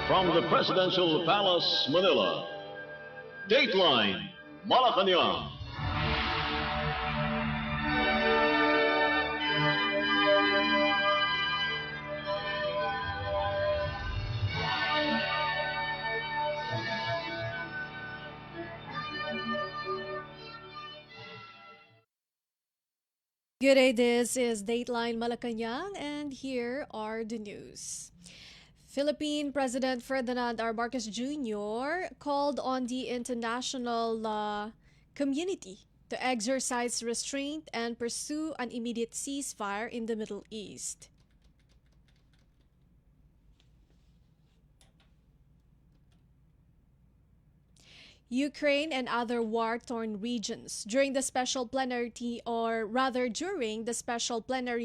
From the Presidential Palace, Manila, Dateline Malacañang. Good day, this is Dateline Malacañang, and here are the news. Philippine President Ferdinand R. Marcos Jr. called on the international community to exercise restraint and pursue an immediate ceasefire in the Middle East. Ukraine and other war-torn regions during the special plenary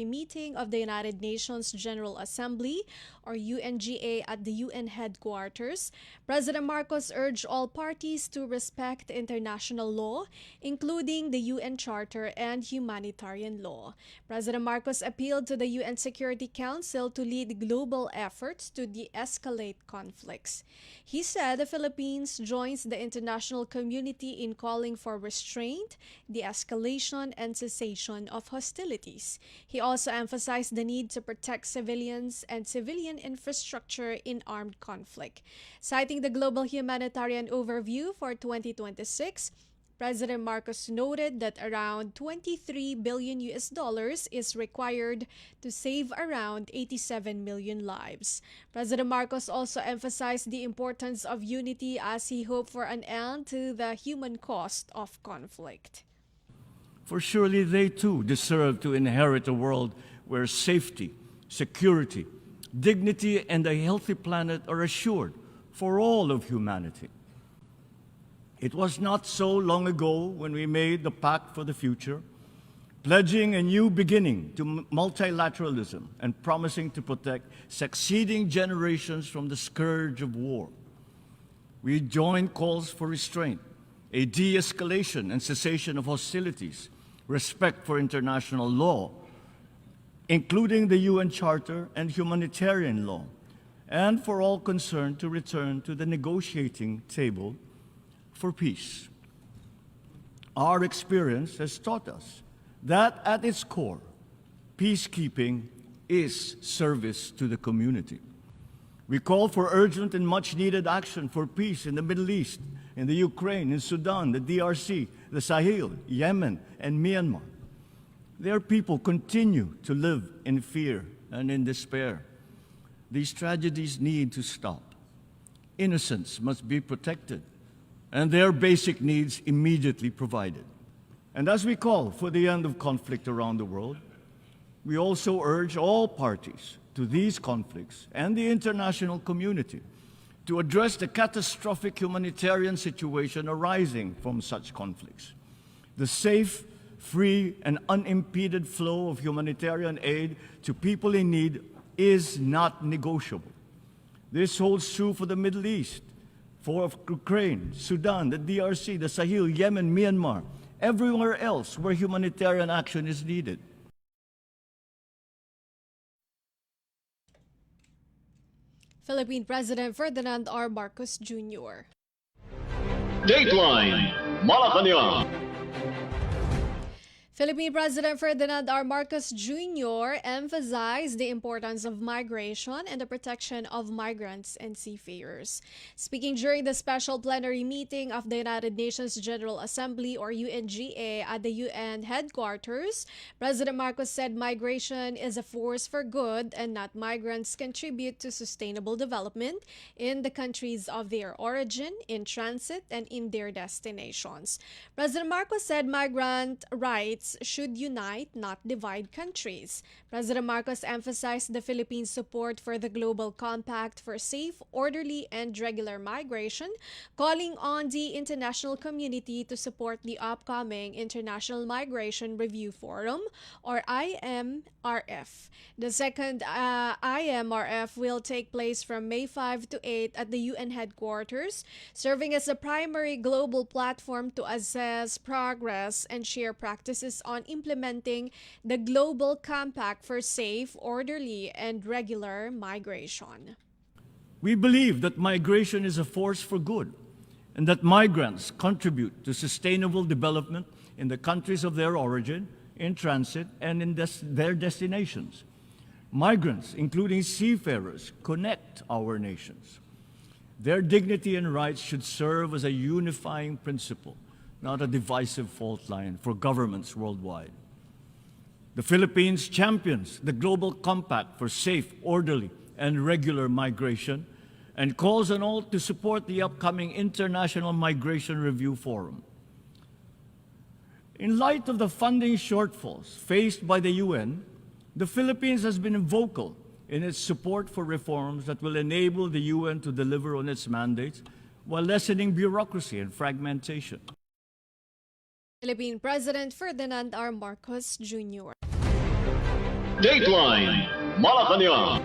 meeting of the United Nations General Assembly or UNGA at the UN headquarters, President Marcos urged all parties to respect international law, including the UN Charter and humanitarian law. President Marcos appealed to the UN Security Council to lead global efforts to de-escalate conflicts. He said the Philippines joins the international community in calling for restraint, de-escalation, and cessation of hostilities. He also emphasized the need to protect civilians and civilian infrastructure in armed conflict. Citing the Global Humanitarian Overview for 2026, President Marcos noted that around 23 billion US dollars is required to save around 87 million lives. President Marcos also emphasized the importance of unity as he hoped for an end to the human cost of conflict. For surely they too deserve to inherit a world where safety, security, dignity, and a healthy planet are assured for all of humanity. It was not so long ago when we made the Pact for the Future, pledging a new beginning to multilateralism and promising to protect succeeding generations from the scourge of war. We joined calls for restraint, a de-escalation and cessation of hostilities, respect for international law, including the UN Charter and humanitarian law, and for all concerned to return to the negotiating table for peace. Our experience has taught us that at its core, peacekeeping is service to the community. We call for urgent and much-needed action for peace in the Middle East, in the Ukraine, in Sudan, the DRC, the Sahel, Yemen, and Myanmar. Their people continue to live in fear and in despair. These tragedies need to stop. Innocents must be protected, and their basic needs immediately provided. And as we call for the end of conflict around the world, we also urge all parties to these conflicts and the international community to address the catastrophic humanitarian situation arising from such conflicts. The safe, free, and unimpeded flow of humanitarian aid to people in need is not negotiable. This holds true for the Middle East, for Ukraine, Sudan, the DRC, the Sahel, Yemen, Myanmar, everywhere else where humanitarian action is needed. Philippine President Ferdinand R. Marcos Jr. Dateline Malacañang. Philippine President Ferdinand R. Marcos Jr. emphasized the importance of migration and the protection of migrants and seafarers. Speaking during the special plenary meeting of the United Nations General Assembly or UNGA at the UN headquarters, President Marcos said migration is a force for good and not migrants contribute to sustainable development in the countries of their origin, in transit, and in their destinations. President Marcos said migrant rights should unite, not divide countries. President Marcos emphasized the Philippines' support for the Global Compact for safe, orderly, and regular migration, calling on the international community to support the upcoming International Migration Review Forum, or IMRF. The second IMRF will take place from May 5 to 8 at the UN headquarters, serving as a primary global platform to assess progress and share practices on implementing the Global Compact for safe, orderly, and regular migration. We believe that migration is a force for good and that migrants contribute to sustainable development in the countries of their origin, in transit, and in their destinations. Migrants, including seafarers, connect our nations. Their dignity and rights should serve as a unifying principle, not a divisive fault line for governments worldwide. The Philippines champions the global compact for safe, orderly, and regular migration and calls on all to support the upcoming International Migration Review Forum. In light of the funding shortfalls faced by the UN, the Philippines has been vocal in its support for reforms that will enable the UN to deliver on its mandates while lessening bureaucracy and fragmentation. Philippine President Ferdinand R. Marcos Jr. Dateline Malacañang.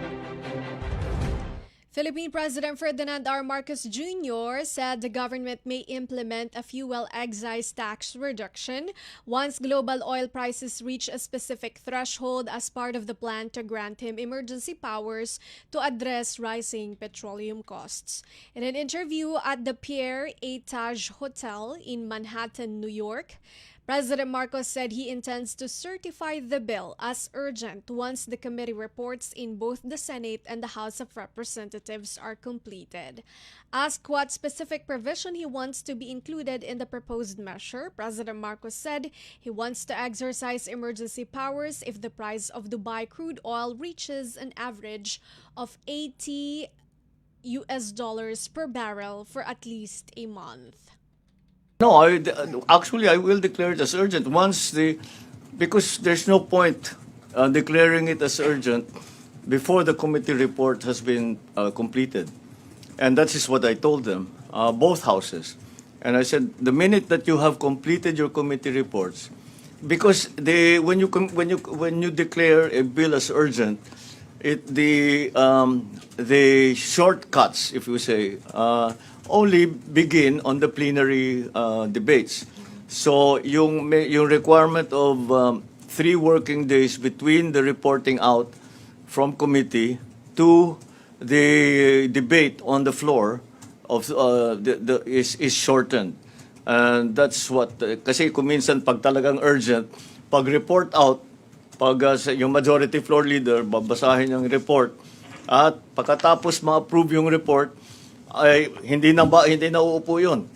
Philippine President Ferdinand R. Marcos Jr. said the government may implement a fuel excise tax reduction once global oil prices reach a specific threshold as part of the plan to grant him emergency powers to address rising petroleum costs. In an interview at the Pierre Etage Hotel in Manhattan, New York, President Marcos said he intends to certify the bill as urgent once the committee reports in both the Senate and the House of Representatives are completed. Asked what specific provision he wants to be included in the proposed measure, President Marcos said he wants to exercise emergency powers if the price of Dubai crude oil reaches an average of $80 per barrel for at least a month. No, actually, I will declare it as urgent because there's no point declaring it as urgent before the committee report has been completed. And that is what I told them, both houses. And I said, the minute that you have completed your committee reports, because when you declare a bill as urgent, the shortcuts, if you say, only begin on the plenary debates. So yung requirement of 3 working days between the reporting out from committee to the debate on the floor of is shortened. And that's what, kasi kung minsan pag talagang urgent, pag report out, pag yung majority floor leader, babasahin yung report, at pagkatapos ma-approve yung report, ay hindi na uupo yun.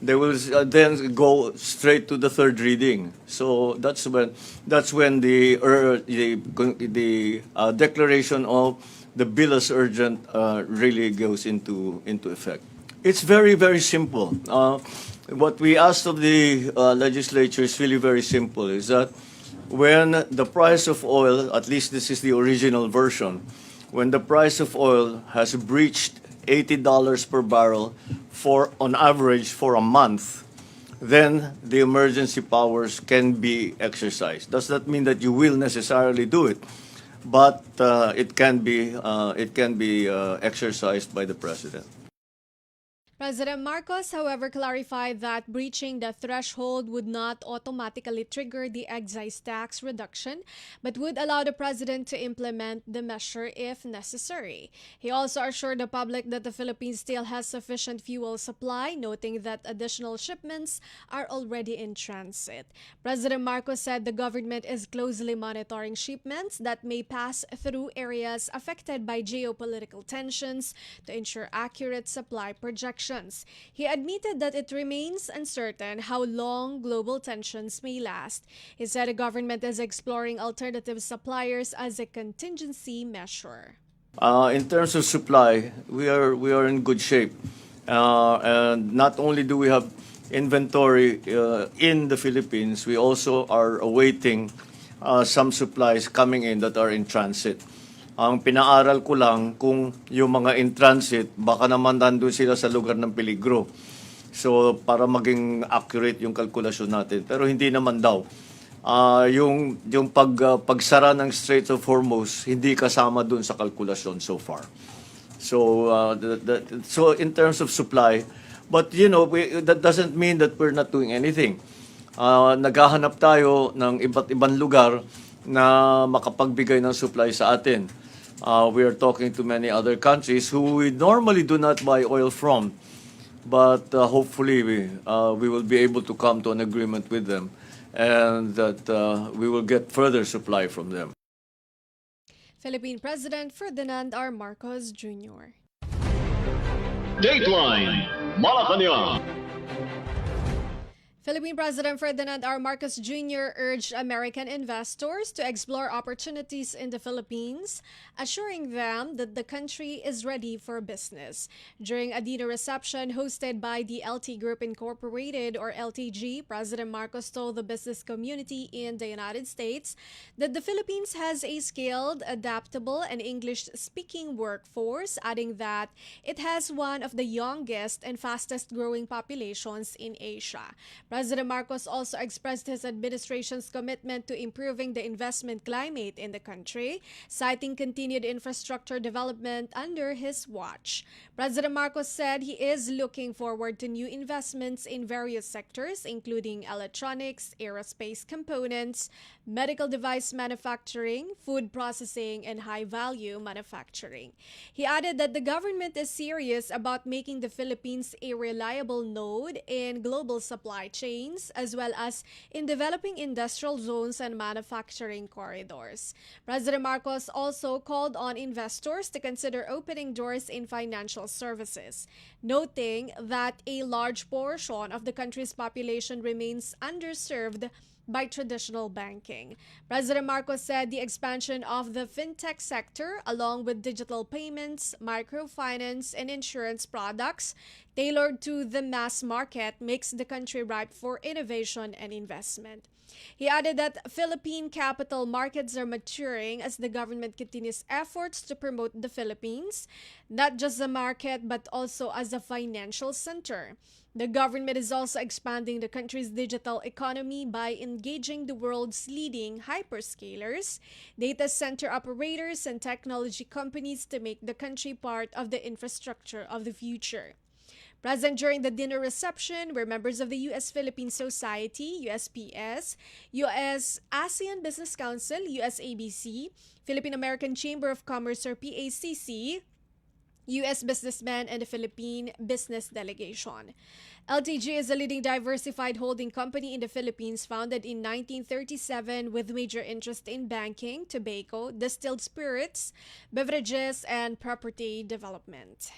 They will then go straight to the third reading. So that's when the declaration of the bill as urgent really goes into effect. It's very, very simple. What we asked of the legislature is really very simple. Is that when the price of oil, at least this is the original version, when the price of oil has breached $80 per barrel on average for a month, then the emergency powers can be exercised. Does that mean that you will necessarily do it? But it can be exercised by the president. President Marcos, however, clarified that breaching the threshold would not automatically trigger the excise tax reduction, but would allow the president to implement the measure if necessary. He also assured the public that the Philippines still has sufficient fuel supply, noting that additional shipments are already in transit. President Marcos said the government is closely monitoring shipments that may pass through areas affected by geopolitical tensions to ensure accurate supply projections. He admitted that it remains uncertain how long global tensions may last. He said the government is exploring alternative suppliers as a contingency measure. In terms of supply, we are in good shape. And not only do we have inventory in the Philippines, we also are awaiting some supplies coming in that are in transit. Ang pinaaral ko lang kung yung mga in transit, baka naman nandun sila sa lugar ng peligro. So, para maging accurate yung kalkulasyon natin. Pero hindi naman daw. Yung pagsara ng Straits of Hormuz, hindi kasama dun sa kalkulasyon so far. So, so in terms of supply, but that doesn't mean that we're not doing anything. Naghahanap tayo ng iba't ibang lugar na makapagbigay ng supply sa atin. We are talking to many other countries who we normally do not buy oil from, but hopefully we will be able to come to an agreement with them, and that we will get further supply from them. Philippine President Ferdinand R. Marcos Jr. Dateline Malacañang. Philippine President Ferdinand R. Marcos Jr. urged American investors to explore opportunities in the Philippines, assuring them that the country is ready for business. During a dinner reception hosted by the LT Group Incorporated, or LTG, President Marcos told the business community in the United States that the Philippines has a skilled, adaptable, and English-speaking workforce, adding that it has one of the youngest and fastest-growing populations in Asia. President Marcos also expressed his administration's commitment to improving the investment climate in the country, citing continued infrastructure development under his watch. President Marcos said he is looking forward to new investments in various sectors, including electronics, aerospace components, medical device manufacturing, food processing, and high-value manufacturing. He added that the government is serious about making the Philippines a reliable node in global supply chains, as well as in developing industrial zones and manufacturing corridors. President Marcos also called on investors to consider opening doors in financial services, noting that a large portion of the country's population remains underserved by traditional banking. President Marcos said the expansion of the fintech sector, along with digital payments, microfinance, and insurance products tailored to the mass market, makes the country ripe for innovation and investment. He added that Philippine capital markets are maturing as the government continues efforts to promote the Philippines, not just a market but also as a financial center. The government is also expanding the country's digital economy by engaging the world's leading hyperscalers, data center operators, and technology companies to make the country part of the infrastructure of the future. Present during the dinner reception were members of the U.S.-Philippine Society, USPS, U.S.-ASEAN Business Council, USABC, Philippine-American Chamber of Commerce, or PACC, U.S. businessmen, and the Philippine Business Delegation. LTG is a leading diversified holding company in the Philippines, founded in 1937 with major interest in banking, tobacco, distilled spirits, beverages, and property development.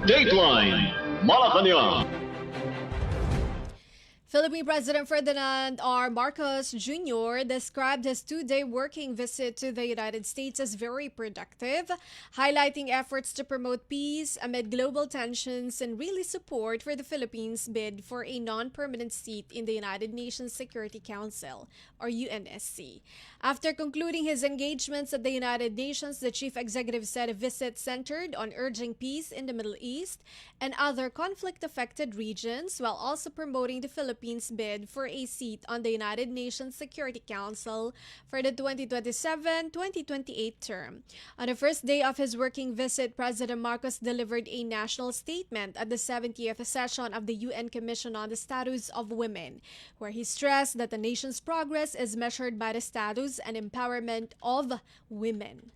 Dateline Malacañang. Philippine President Ferdinand R. Marcos Jr. described his two-day working visit to the United States as very productive, highlighting efforts to promote peace amid global tensions and really support for the Philippines' bid for a non-permanent seat in the United Nations Security Council, or UNSC. After concluding his engagements at the United Nations, the chief executive said a visit centered on urging peace in the Middle East and other conflict-affected regions, while also promoting the Philippines' bid for a seat on the United Nations Security Council for the 2027-2028 term. On the first day of his working visit, President Marcos delivered a national statement at the 70th session of the UN Commission on the Status of Women, where he stressed that the nation's progress is measured by the status and empowerment of women.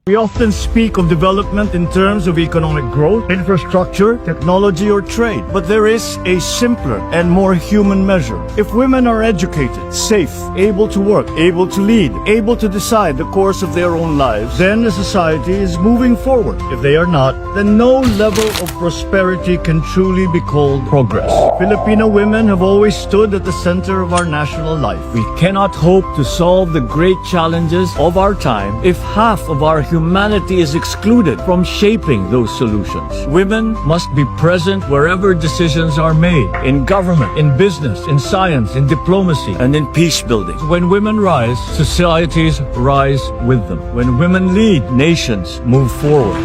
We often speak of development in terms of economic growth, infrastructure, technology, or trade. But there is a simpler and more human measure. If women are educated, safe, able to work, able to lead, able to decide the course of their own lives, then the society is moving forward. If they are not, then no level of prosperity can truly be called progress. Filipino women have always stood at the center of our national life. We cannot hope to solve the great challenges of our time if half of our humanity is excluded from shaping those solutions. Women must be present wherever decisions are made, in government, in business, in science, in diplomacy, and in peace building. When women rise, societies rise with them. When women lead, nations move forward.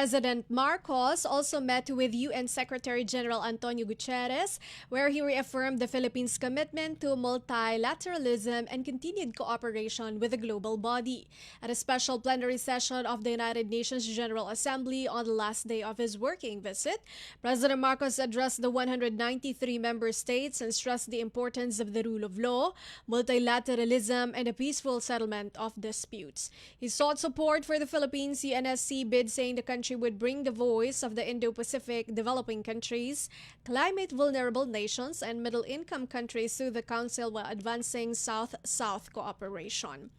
President Marcos also met with UN Secretary General Antonio Guterres, where he reaffirmed the Philippines' commitment to multilateralism and continued cooperation with the global body. At a special plenary session of the United Nations General Assembly on the last day of his working visit, President Marcos addressed the 193 member states and stressed the importance of the rule of law, multilateralism, and a peaceful settlement of disputes. He sought support for the Philippines UNSC bid, saying the country would bring the voice of the Indo-Pacific developing countries, climate-vulnerable nations, and middle-income countries through the Council while advancing South-South cooperation.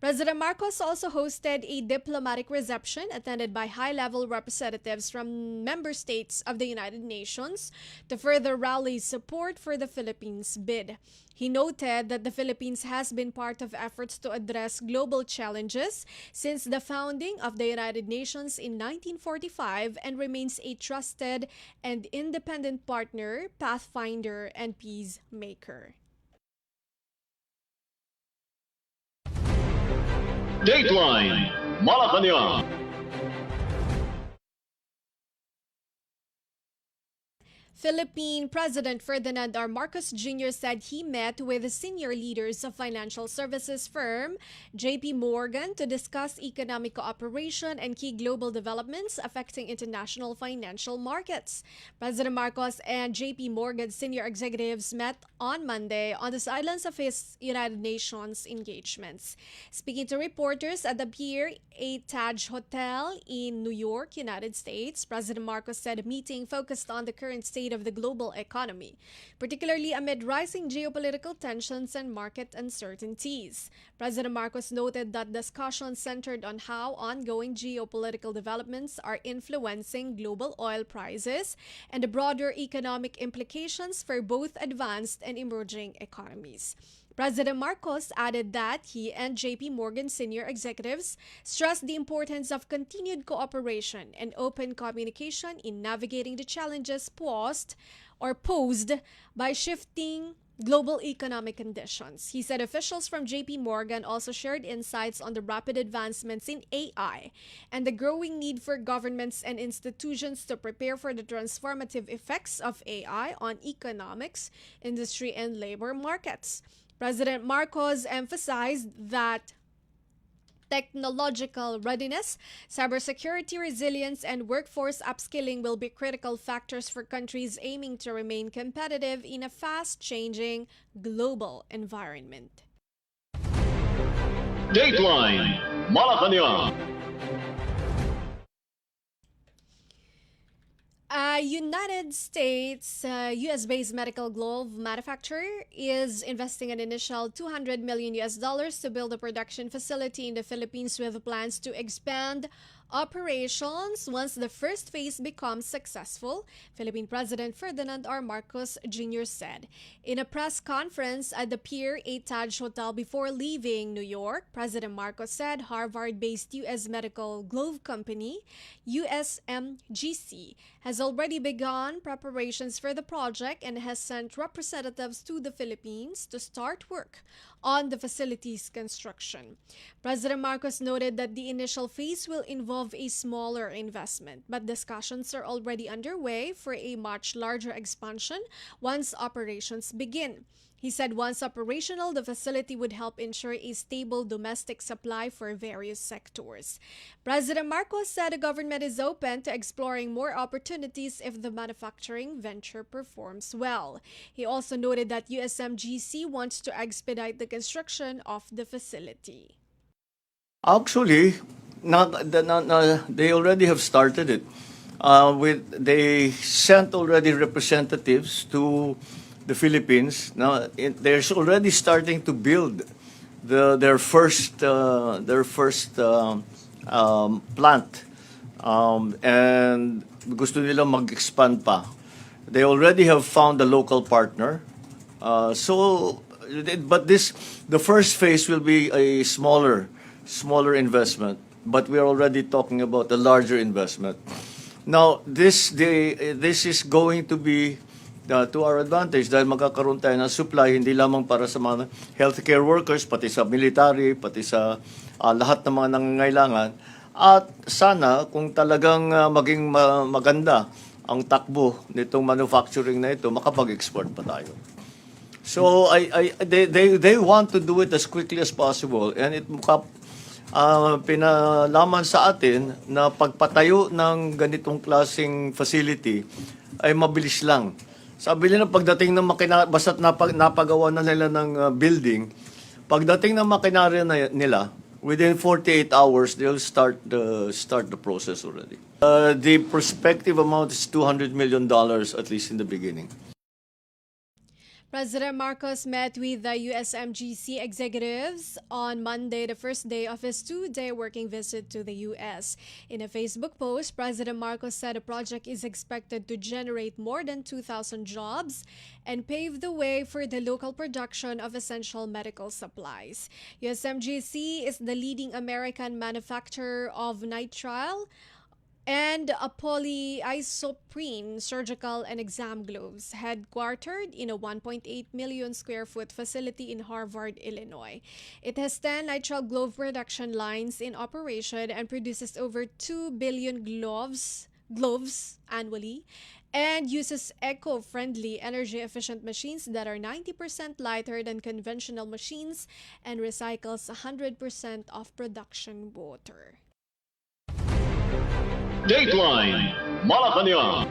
President Marcos also hosted a diplomatic reception attended by high-level representatives from member states of the United Nations to further rally support for the Philippines bid. He noted that the Philippines has been part of efforts to address global challenges since the founding of the United Nations in 1945 and remains a trusted and independent partner, pathfinder, and peacemaker. Dateline Malacañang. Philippine President Ferdinand R. Marcos Jr. said he met with the senior leaders of financial services firm JP Morgan to discuss economic cooperation and key global developments affecting international financial markets. President Marcos and JP Morgan senior executives met on Monday on the sidelines of his United Nations engagements. Speaking to reporters at the Pier 8 Taj Hotel in New York, United States, President Marcos said a meeting focused on the current state of the global economy, particularly amid rising geopolitical tensions and market uncertainties. President Marcos noted that discussions centered on how ongoing geopolitical developments are influencing global oil prices and the broader economic implications for both advanced and emerging economies. President Marcos added that he and JP Morgan senior executives stressed the importance of continued cooperation and open communication in navigating the challenges posed by shifting global economic conditions. He said officials from JP Morgan also shared insights on the rapid advancements in AI and the growing need for governments and institutions to prepare for the transformative effects of AI on economics, industry, and labor markets. President Marcos emphasized that technological readiness, cybersecurity resilience, and workforce upskilling will be critical factors for countries aiming to remain competitive in a fast-changing global environment. Dateline Malacañang. A United States US-based medical glove manufacturer is investing an initial $200 million to build a production facility in the Philippines with plans to expand operations once the first phase becomes successful, Philippine President Ferdinand R. Marcos Jr. said. In a press conference at the Pier 8 Taj Hotel before leaving New York, President Marcos said Harvard-based U.S. medical glove company, USMGC, has already begun preparations for the project and has sent representatives to the Philippines to start work on the facility's construction. President Marcos noted that the initial phase will involve a smaller investment, but discussions are already underway for a much larger expansion once operations begin. He said once operational, the facility would help ensure a stable domestic supply for various sectors. President Marcos said the government is open to exploring more opportunities if the manufacturing venture performs well. He also noted that USMGC wants to expedite the construction of the facility. Actually, they already have started it. They sent already representatives to the Philippines. Now they're already starting to build their first plant, and gusto nila mag-expand pa. They already have found a local partner. But the first phase will be a smaller investment. But we are already talking about a larger investment. Now this is going to be to our advantage dahil magkakaroon tayo ng supply hindi lamang para sa mga healthcare workers, pati sa military, pati sa lahat ng mga nangangailangan. At sana kung talagang maging maganda ang takbo nitong manufacturing na ito, makapag-export pa tayo. So they want to do it as quickly as possible, and it pinalaman sa atin na pagpatayo ng ganitong klaseng facility ay mabilis lang. Sabi nila pagdating ng basta't napagawa na nila ng building, pagdating ng makinarya nila, within 48 hours they'll start the process already. The prospective amount is $200 million, at least in the beginning. President Marcos met with the USMGC executives on Monday, the first day of his two-day working visit to the U.S. In a Facebook post, President Marcos said the project is expected to generate more than 2,000 jobs and pave the way for the local production of essential medical supplies. USMGC is the leading American manufacturer of nitrile and a polyisoprene surgical and exam gloves, headquartered in a 1.8 million square foot facility in Harvard, Illinois. It has 10 nitrile glove production lines in operation and produces over 2 billion gloves annually, and uses eco-friendly, energy-efficient machines that are 90% lighter than conventional machines and recycles 100% of production water. Dateline Malacañang.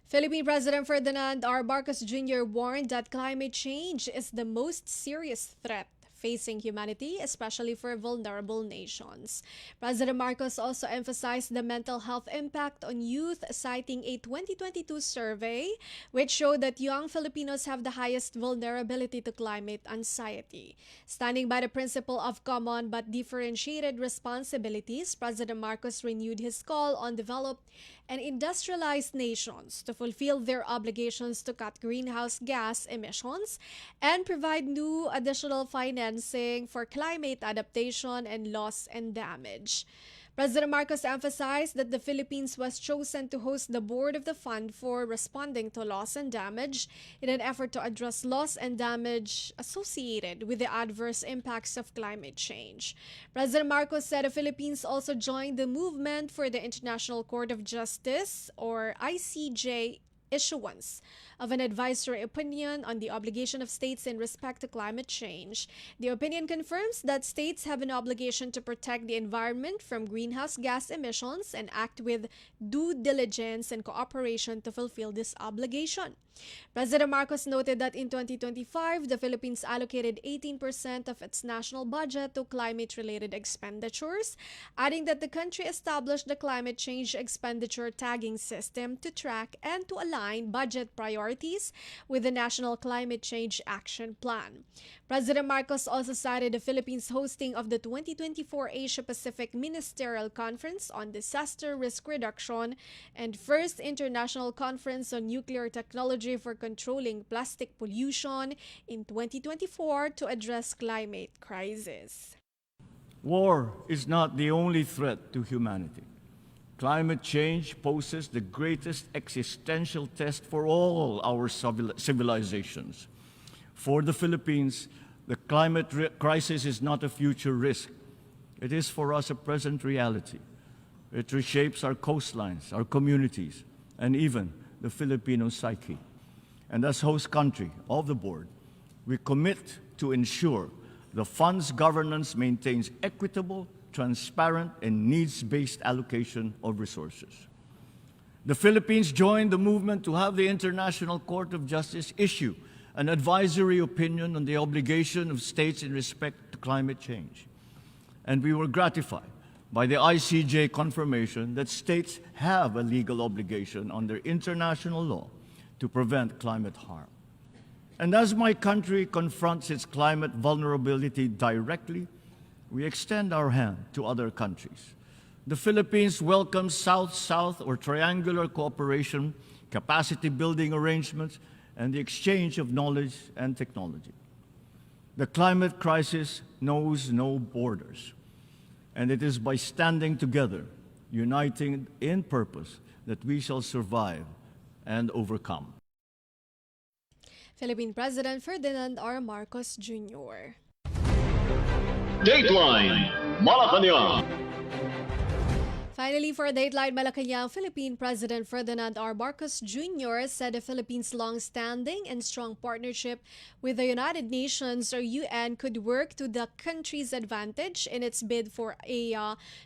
Philippine President Ferdinand R. Marcos Jr. warned that climate change is the most serious threat facing humanity, especially for vulnerable nations. President Marcos also emphasized the mental health impact on youth, citing a 2022 survey which showed that young Filipinos have the highest vulnerability to climate anxiety. Standing by the principle of common but differentiated responsibilities, President Marcos renewed his call on developed and industrialized nations to fulfill their obligations to cut greenhouse gas emissions and provide new additional financing for climate adaptation and loss and damage. President Marcos emphasized that the Philippines was chosen to host the board of the Fund for Responding to Loss and Damage in an effort to address loss and damage associated with the adverse impacts of climate change. President Marcos said the Philippines also joined the movement for the International Court of Justice, or ICJ, issuance of an advisory opinion on the obligation of states in respect to climate change. The opinion confirms that states have an obligation to protect the environment from greenhouse gas emissions and act with due diligence and cooperation to fulfill this obligation. President Marcos noted that in 2025, the Philippines allocated 18% of its national budget to climate-related expenditures, adding that the country established the climate change expenditure tagging system to track and to align budget priorities with the National Climate Change Action Plan. President Marcos also cited the Philippines' hosting of the 2024 Asia-Pacific Ministerial Conference on Disaster Risk Reduction and First International Conference on Nuclear Technology for Controlling Plastic Pollution in 2024 to address climate crisis. War is not the only threat to humanity. Climate change poses the greatest existential test for all our civilizations. For the Philippines, the climate crisis is not a future risk. It is for us a present reality. It reshapes our coastlines, our communities, and even the Filipino psyche. And as host country of the board, we commit to ensure the fund's governance maintains equitable, transparent, and needs-based allocation of resources. The Philippines joined the movement to have the International Court of Justice issue an advisory opinion on the obligation of states in respect to climate change. And we were gratified by the ICJ confirmation that states have a legal obligation under international law to prevent climate harm. And as my country confronts its climate vulnerability directly, we extend our hand to other countries. The Philippines welcomes South-South or triangular cooperation, capacity building arrangements, and the exchange of knowledge and technology. The climate crisis knows no borders, and it is by standing together, uniting in purpose, that we shall survive and overcome. Philippine President Ferdinand R. Marcos Jr. Dateline Malacañang. Finally, for Dateline Malacañang, Philippine President Ferdinand R. Marcos Jr. said the Philippines' long-standing and strong partnership with the United Nations or UN could work to the country's advantage in its bid for a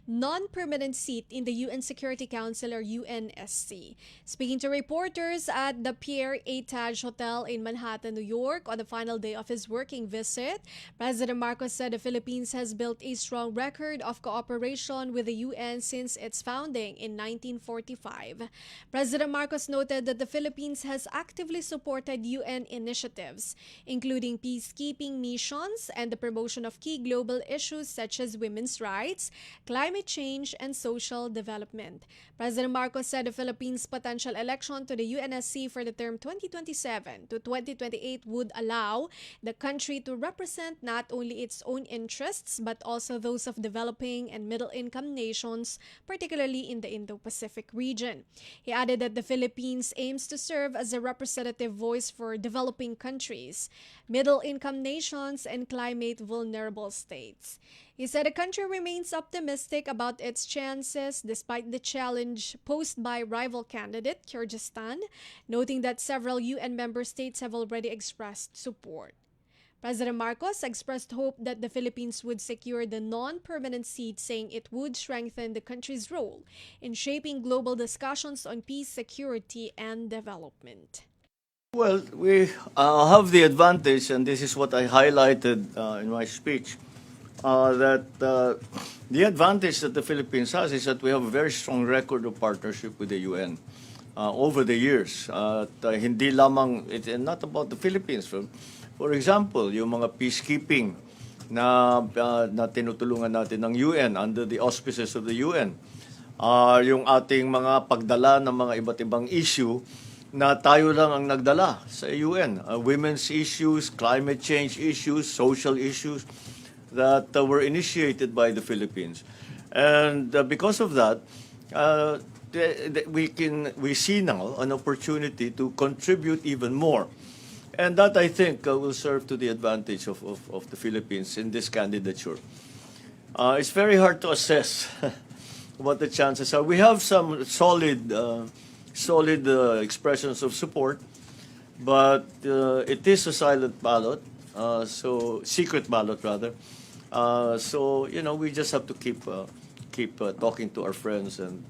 non-permanent seat in the UN Security Council or UNSC. Speaking to reporters at the Pierre A. Taj Hotel in Manhattan, New York on the final day of his working visit, President Marcos said the Philippines has built a strong record of cooperation with the UN since its founding in 1945. President Marcos noted that the Philippines has actively supported UN initiatives, including peacekeeping missions and the promotion of key global issues such as women's rights, climate change, and social development. President Marcos said the Philippines' potential election to the UNSC for the term 2027 to 2028 would allow the country to represent not only its own interests but also those of developing and middle-income nations, particularly in the Indo-Pacific region. He added that the Philippines aims to serve as a representative voice for developing countries, middle-income nations, and climate-vulnerable states. He said the country remains optimistic about its chances despite the challenge posed by rival candidate Kyrgyzstan, noting that several UN member states have already expressed support. President Marcos expressed hope that the Philippines would secure the non-permanent seat, saying it would strengthen the country's role in shaping global discussions on peace, security, and development. Well, we have the advantage, and this is what I highlighted in my speech, that the advantage that the Philippines has is that we have a very strong record of partnership with the UN over the years. Hindi lamang, it's not about the Philippines. For example, yung mga peacekeeping na tinutulungan natin ng UN under the auspices of the UN. Yung ating mga pagdala ng mga iba't ibang issue na tayo lang ang nagdala sa UN. Women's issues, climate change issues, social issues that were initiated by the Philippines. And because of that, we see now an opportunity to contribute even more. And that, I think, will serve to the advantage of the Philippines in this candidature. It's very hard to assess what the chances are. We have some solid expressions of support, but it is a silent ballot, so secret ballot rather. So we just have to keep talking to our friends and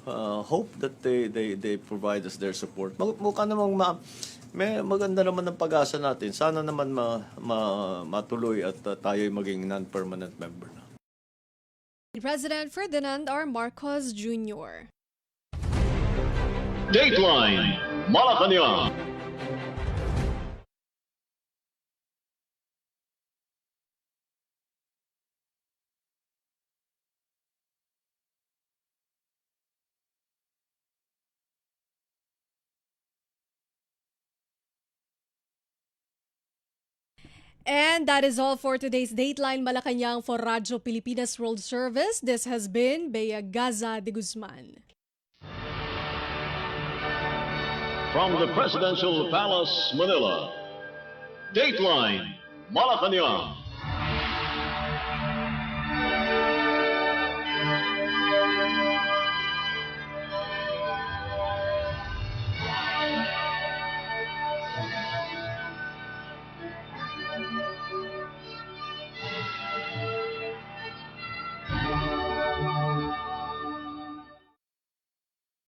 hope that they provide us their support. Mukha namang may maganda naman ng pag-asa natin. Sana naman matuloy at tayo'y maging non-permanent member na. President Ferdinand R. Marcos Jr. Dateline Malacañang. And that is all for today's Dateline Malacañang for Radyo Pilipinas World Service. This has been Bea Gaza-de Guzman. From the Presidential Palace, Manila, Dateline Malacañang.